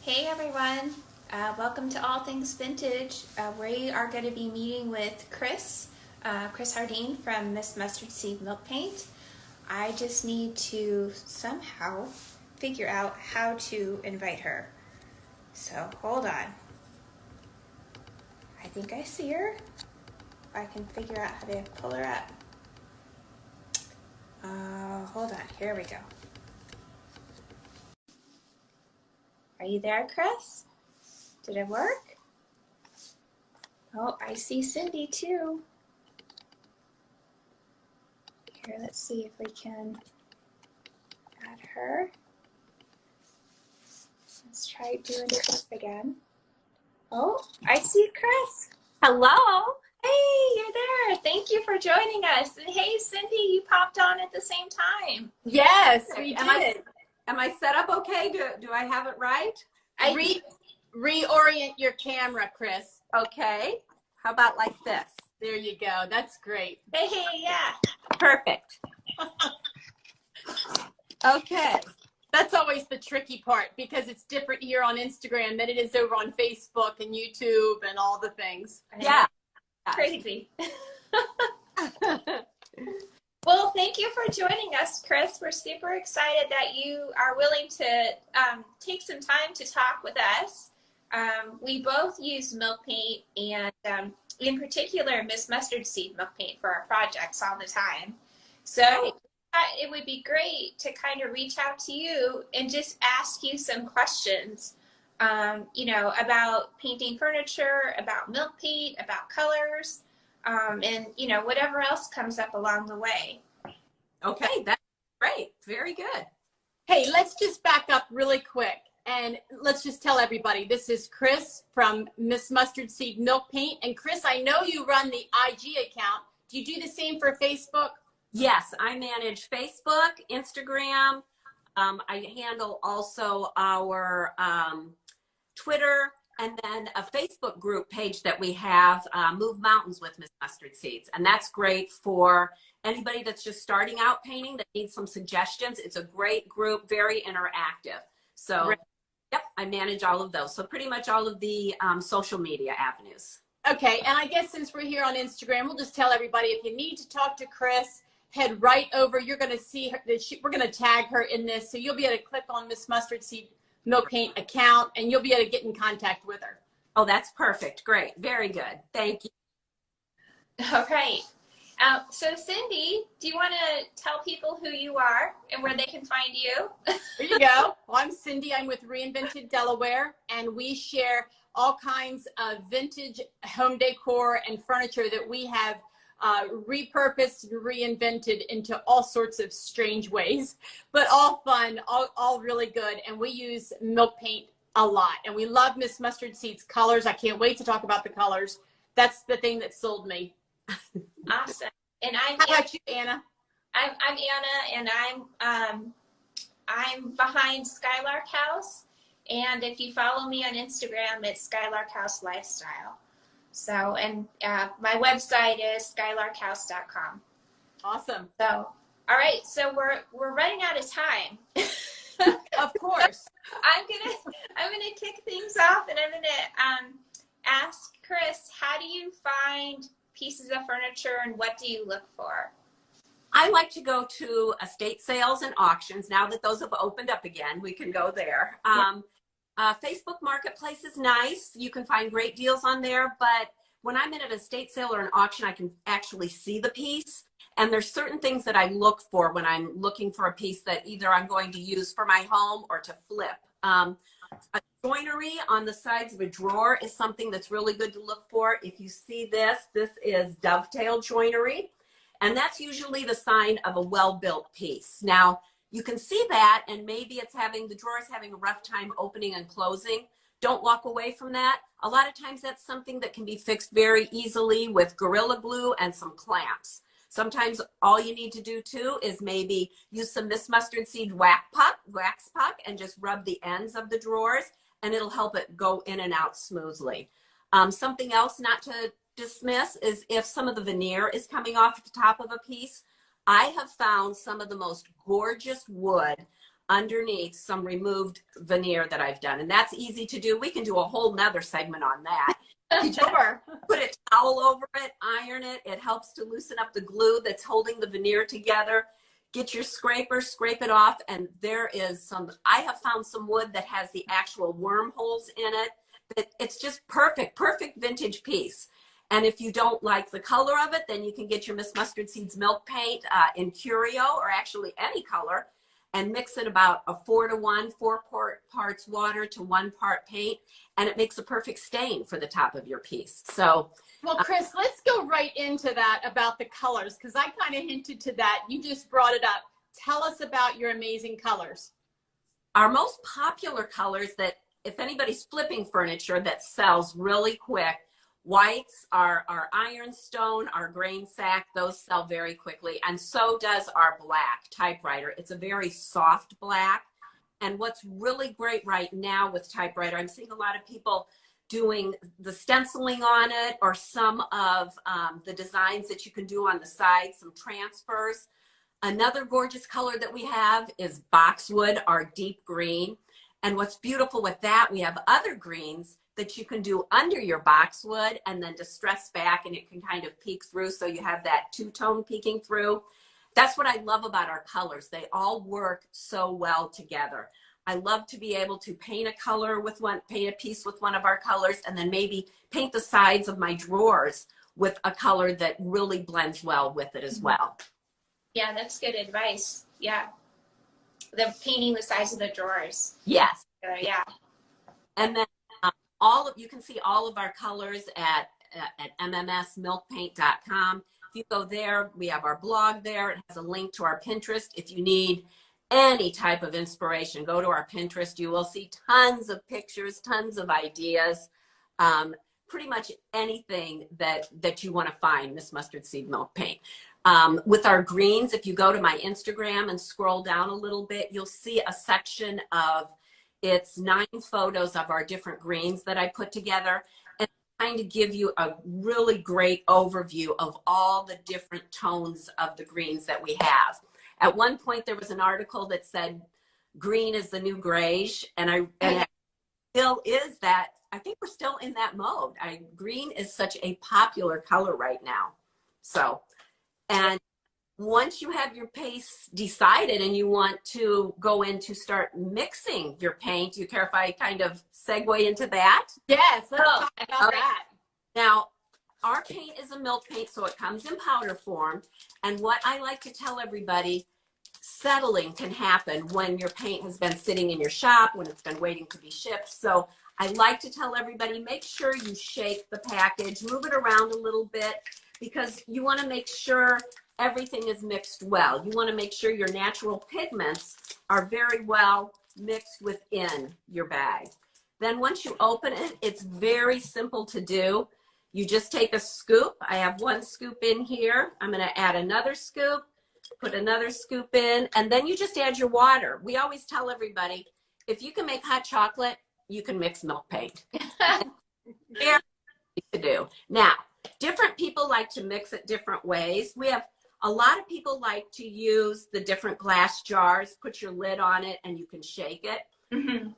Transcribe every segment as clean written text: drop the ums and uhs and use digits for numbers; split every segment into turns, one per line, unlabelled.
Hey everyone, welcome to All Things Vintage. We are going to be meeting with Chris Hardeen from Miss Mustard Seed Milk Paint. I just need to somehow figure out how to invite her. So hold on. I think I see her. I can figure out how to pull her up. Hold on, here we go. Are you there, Chris? Did it work? Oh, I see Cindy too. Here, let's see if we can add her. Let's try doing Chris again. Oh, I see Chris.
Hello.
Hey, you're there. Thank you for joining us. And hey, Cindy, you popped on at the same time.
Yes, we did. Am I set up okay? Do I have it right?
Reorient your camera, Chris.
Okay. How about like this?
There you go. That's great.
Hey, yeah.
Perfect. Okay.
That's always the tricky part because it's different here on Instagram than it is over on Facebook and YouTube and all the things.
Yeah.
Crazy. Well, thank you for joining us, Chris. We're super excited that you are willing to take some time to talk with us. We both use milk paint and in particular Miss Mustard Seed milk paint for our projects all the time. So it would be great to kind of reach out to you and just ask you some questions, about painting furniture, about milk paint, about colors, and whatever else comes up along the way.
Okay, that's great. Very good.
Hey, let's just back up really quick and let's just tell everybody this is Chris from Miss Mustard Seed Milk Paint. And Chris, I know you run the IG account. Do you do the same for Facebook?
Yes, I manage Facebook, Instagram. I handle also our Twitter, and then a Facebook group page that we have, Move Mountains with Miss Mustard Seeds. And that's great for anybody that's just starting out painting that needs some suggestions. It's a great group, very interactive. So, yep, I manage all of those. So pretty much all of the social media avenues.
Okay, and I guess since we're here on Instagram, we'll just tell everybody if you need to talk to Chris, head right over. You're going to see her. We're going to tag her in this. So you'll be able to click on Miss Mustard Seed Milk Paint account and you'll be able to get in contact with her.
Oh, that's perfect. Great. Very good. Thank you.
All right. So Cindy, do you want to tell people who you are and where they can find you?
There you go. Well, I'm Cindy. I'm with Reinvented Delaware, and we share all kinds of vintage home decor and furniture that we have repurposed and reinvented into all sorts of strange ways, but all fun, all really good. And we use milk paint a lot, and we love Miss Mustard Seed's colors. I can't wait to talk about the colors. That's the thing that sold me.
Awesome. And
how about you, Anna?
I'm Anna, and I'm behind Skylark House. And if you follow me on Instagram, it's Skylark House Lifestyle. So, and my website is skylarkhouse.com.
Awesome.
So, all right. So we're running out of time.
Of course.
I'm gonna kick things off, and I'm gonna ask Chris, how do you find pieces of furniture, and what do you look for?
I like to go to estate sales and auctions. Now that those have opened up again, we can go there. Facebook Marketplace is nice. You can find great deals on there, but when I'm in an estate sale or an auction, I can actually see the piece. And there's certain things that I look for when I'm looking for a piece that either I'm going to use for my home or to flip. A joinery on the sides of a drawer is something that's really good to look for. If you see this is dovetail joinery, and that's usually the sign of a well-built piece. Now, you can see that, and maybe it's the drawer is having a rough time opening and closing. Don't walk away from that. A lot of times that's something that can be fixed very easily with Gorilla Glue and some clamps. Sometimes all you need to do too is maybe use some Miss Mustard Seed wax puck and just rub the ends of the drawers, and it'll help it go in and out smoothly. Something else not to dismiss is if some of the veneer is coming off the top of a piece. I have found some of the most gorgeous wood underneath some removed veneer that I've done. And that's easy to do. We can do a whole nother segment on that. You just put a towel over it, iron it. It helps to loosen up the glue that's holding the veneer together. Get your scraper, scrape it off, and there is some, I have found some wood that has the actual wormholes in it. It's just perfect vintage piece. And if you don't like the color of it, then you can get your Miss Mustard Seeds milk paint in Curio, or actually any color, and mix it about a 4-to-1, 4 parts water to 1 part paint, and it makes a perfect stain for the top of your piece. So,
well, Chris, let's go right into that about the colors, because I kind of hinted to that. You just brought it up. Tell us about your amazing colors.
Our most popular colors that, if anybody's flipping furniture, that sells really quick, whites, our ironstone, our grain sack, those sell very quickly. And so does our black typewriter. It's a very soft black. And what's really great right now with typewriter, I'm seeing a lot of people doing the stenciling on it, or some of the designs that you can do on the side, some transfers. Another gorgeous color that we have is boxwood, our deep green. And what's beautiful with that, we have other greens that you can do under your boxwood and then distress back, and it can kind of peek through, so you have that two-tone peeking through. That's what I love about our colors. They all work so well together. I love to be able to paint a color with one, paint a piece with one of our colors, and then maybe paint the sides of my drawers with a color that really blends well with it as well.
Yeah, that's good advice. Yeah. The painting the sides of the drawers.
Yes.
Yeah.
And then you can see all of our colors at MMSmilkpaint.com. If you go there, we have our blog there. It has a link to our Pinterest. If you need any type of inspiration, go to our Pinterest. You will see tons of pictures, tons of ideas, pretty much anything that you want to find, Miss Mustard Seed Milk Paint. With our greens, if you go to my Instagram and scroll down a little bit, you'll see a section of, it's 9 photos of our different greens that I put together, and kind of give you a really great overview of all the different tones of the greens that we have. At one point, there was an article that said green is the new grayish, and it still is that. I think we're still in that mode. Green is such a popular color right now. So, and once you have your paste decided and you want to go in to start mixing your paint, do you care if I kind of segue into that?
Yes, let's talk about that.
Now, our paint is a milk paint, so it comes in powder form. And what I like to tell everybody, settling can happen when your paint has been sitting in your shop, when it's been waiting to be shipped. So I like to tell everybody, make sure you shake the package, move it around a little bit, because you want to make sure everything is mixed well. You want to make sure your natural pigments are very well mixed within your bag. Then once you open it, it's very simple to do. You just take a scoop. I have 1 scoop in here. I'm going to add another scoop, put another scoop in, and then you just add your water. We always tell everybody, if you can make hot chocolate, you can mix milk paint. Very easy to do. Now, different people like to mix it different ways. We have a lot of people like to use the different glass jars, put your lid on it, and you can shake it. Mm-hmm.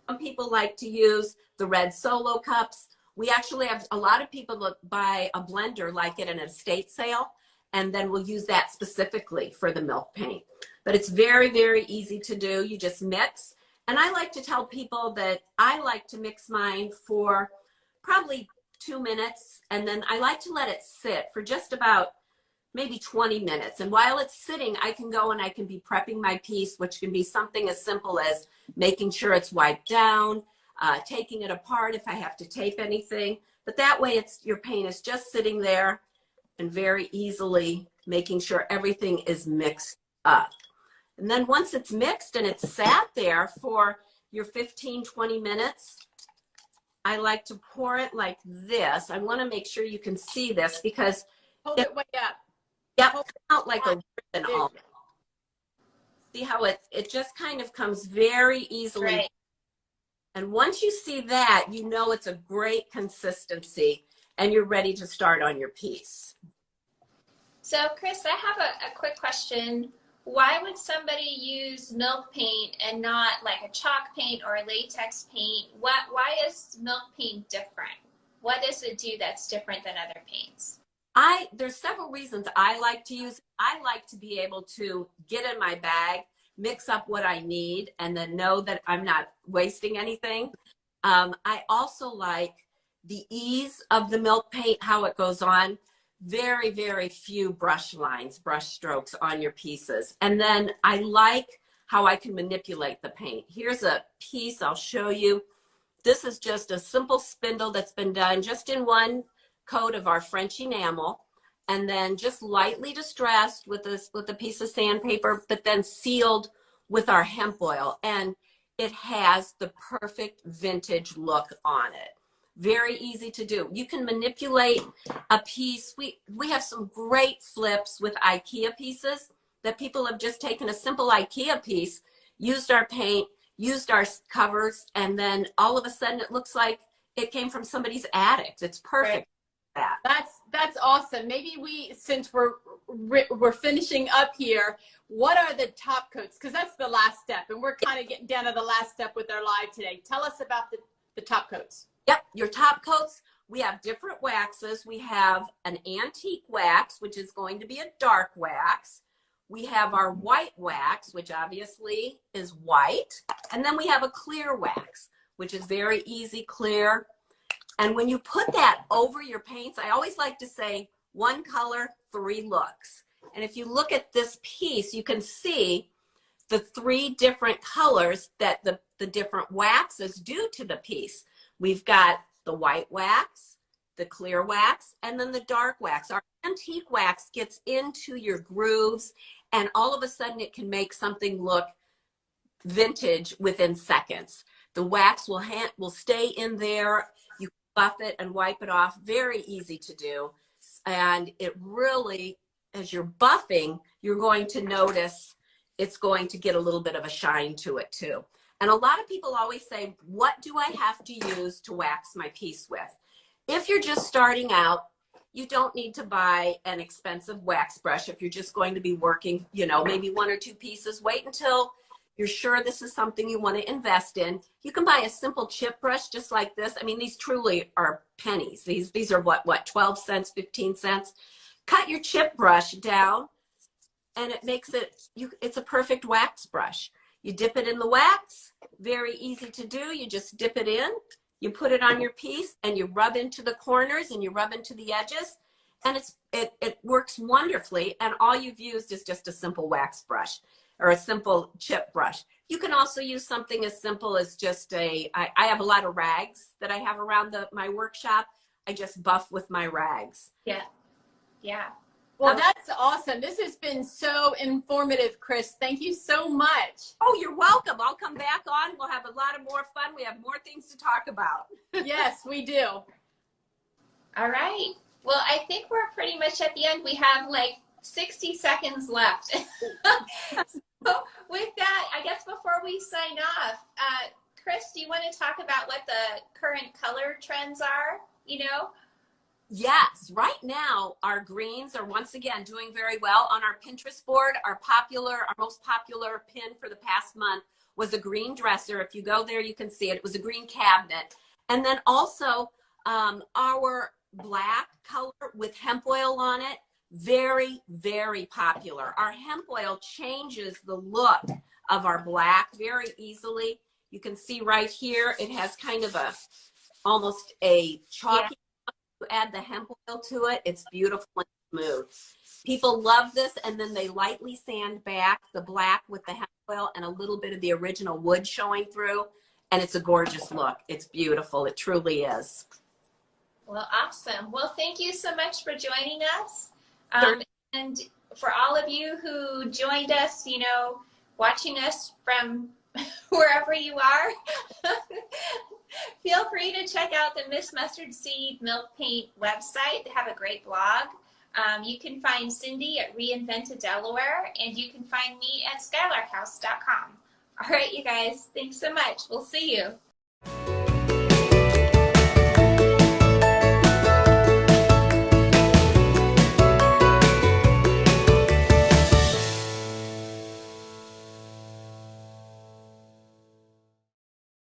Some people like to use the red Solo cups. We actually have a lot of people that buy a blender like it in an estate sale, and then we'll use that specifically for the milk paint. But it's very, very easy to do. You just mix. And I like to tell people that I like to mix mine for probably 2 minutes, and then I like to let it sit for just about maybe 20 minutes. And while it's sitting, I can go and I can be prepping my piece, which can be something as simple as making sure it's wiped down, taking it apart if I have to tape anything. But that way your paint is just sitting there and very easily making sure everything is mixed up. And then once it's mixed and it's sat there for your 15, 20 minutes, I like to pour it like this. I want to make sure you can see this because
hold it way up.
Yep, out like a ribbon almost. See how it just kind of comes very easily. Right. And once you see that, you know it's a great consistency and you're ready to start on your piece.
So Chris, I have a quick question. why would somebody use milk paint and not like a chalk paint or a latex paint? Why is milk paint different? What does it do that's different than other paints?
There's several reasons I like to use it. I like to be able to get in my bag, mix up what I need, and then know that I'm not wasting anything. I also like the ease of the milk paint, how it goes on. Very, very few brush lines, brush strokes on your pieces. And then I like how I can manipulate the paint. Here's a piece I'll show you. This is just a simple spindle that's been done just in one coat of our French enamel, and then just lightly distressed with a piece of sandpaper, but then sealed with our hemp oil. And it has the perfect vintage look on it. Very easy to do. You can manipulate a piece. We have some great flips with IKEA pieces that people have just taken a simple IKEA piece, used our paint, used our covers, and then all of a sudden it looks like it came from somebody's attic. It's perfect.
Right. That's awesome. Maybe since we're finishing up here, what are the top coats? Because that's the last step, and we're kind of getting down to the last step with our live today. Tell us about the top coats.
Yep, your top coats, we have different waxes. We have an antique wax, which is going to be a dark wax. We have our white wax, which obviously is white. And then we have a clear wax, which is very easy, clear. And when you put that over your paints, I always like to say 1 color, 3 looks. And if you look at this piece, you can see the 3 different colors that the different waxes do to the piece. We've got the white wax, the clear wax, and then the dark wax. Our antique wax gets into your grooves, and all of a sudden it can make something look vintage within seconds. The wax will stay in there. You buff it and wipe it off. Very easy to do. And it really, as you're buffing, you're going to notice it's going to get a little bit of a shine to it too. And a lot of people always say, what do I have to use to wax my piece with? If you're just starting out, you don't need to buy an expensive wax brush. If you're just going to be working, maybe 1 or 2 pieces, wait until you're sure this is something you want to invest in. You can buy a simple chip brush just like this. I mean, these truly are pennies. These are what, 12 cents, 15 cents. Cut your chip brush down, and it makes it's a perfect wax brush. You dip it in the wax, very easy to do. You just dip it in, you put it on your piece, and you rub into the corners and you rub into the edges, and it works wonderfully. And all you've used is just a simple wax brush or a simple chip brush. You can also use something as simple as just I have a lot of rags that I have around my workshop. I just buff with my rags.
Yeah. Yeah.
Well, that's awesome. This has been so informative, Chris. Thank you so much.
Oh, you're welcome. I'll come back on. We'll have a lot of more fun. We have more things to talk about.
Yes, we do.
All right. Well, I think we're pretty much at the end. We have like 60 seconds left. So with that, I guess before we sign off, Chris, do you want to talk about what the current color trends are?
Yes, right now our greens are once again doing very well on our Pinterest board. Our most popular pin for the past month was a green dresser. If you go there, you can see it. It was a green cabinet. And then also our black color with hemp oil on it, very, very popular. Our hemp oil changes the look of our black very easily. You can see right here, it has kind of almost a chalky. Add the hemp oil to it. It's beautiful and smooth. People love this, and then they lightly sand back the black with the hemp oil and a little bit of the original wood showing through, and it's a gorgeous look. It's beautiful. It truly is.
Well, awesome. Well, thank you so much for joining us.
Sure.
And for all of you who joined us, watching us from wherever you are, feel free to check out the Miss Mustard Seed Milk Paint website. They have a great blog. You can find Cindy at Reinvented Delaware, and you can find me at skylarkhouse.com. All right, you guys, thanks so much. We'll see you.